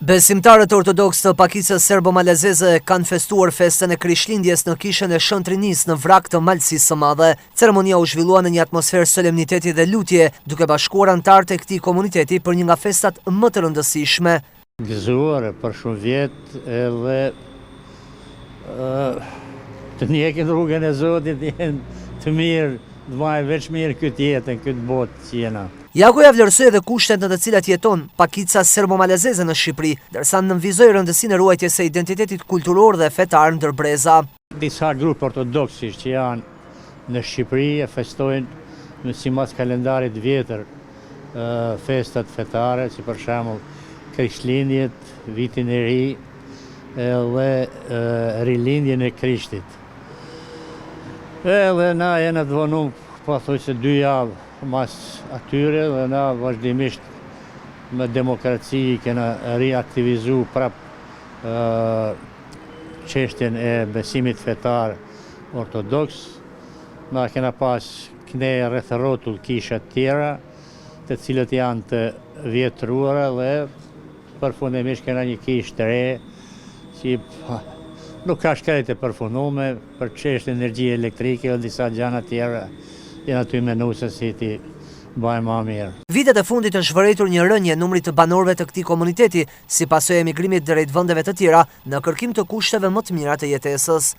Besimtarët ortodoks të pakicës serbo-malezeze kanë festuar festën e Krishtlindjes në kishën e Shën Trinis në Vrak të Malësisë së Madhe. Ceremonia u zhvillua në një atmosferë solemniteti dhe lutje, duke bashkuar anëtarët e këtij komuniteti për një nga festat më të rëndësishme. Gëzuar për shumë vjet edhe të ndjekin rrugën e Zotit, jenë të mirë, të vajnë veç mirë këtë jetën, këtë botë që jena. Jakuja vlerësoi edhe kushtet në të cilat jeton pakica serbo-malezeze në Shqipëri, ndërsa nënvizoi rëndësinë e ruajtjes së identitetit kulturor dhe fetar ndër breza. Disa grupë ortodoksish që janë në Shqipëri e festojnë në sipas kalendarit vjetër festat fetare, si për shembull Krishtlindjet, vitin e ri dhe rilindjen e Krishtit. Edhe na jena të vonum, po thoj se 2 javë mas atyre dhe na vazhdimisht me demokraci kena reaktivizu prap çështjen e besimit fetar ortodoks. Na kena pas kneje rreth rrotull kisha të tjera, të cilët janë të vjetruara dhe përfundimisht kena një kishë të re, që nuk ka shkret e përfundume për çështje energjie elektrike dhe disa gjëra tjera. Janë aty menuese si ti bëjmë më mirë. Vitet e fundit është vërejtur një rënje numrit të banorëve të këtij komuniteti, si pasojë e emigrimit drejt vendeve të tjera në kërkim të kushteve më të mira të jetesës.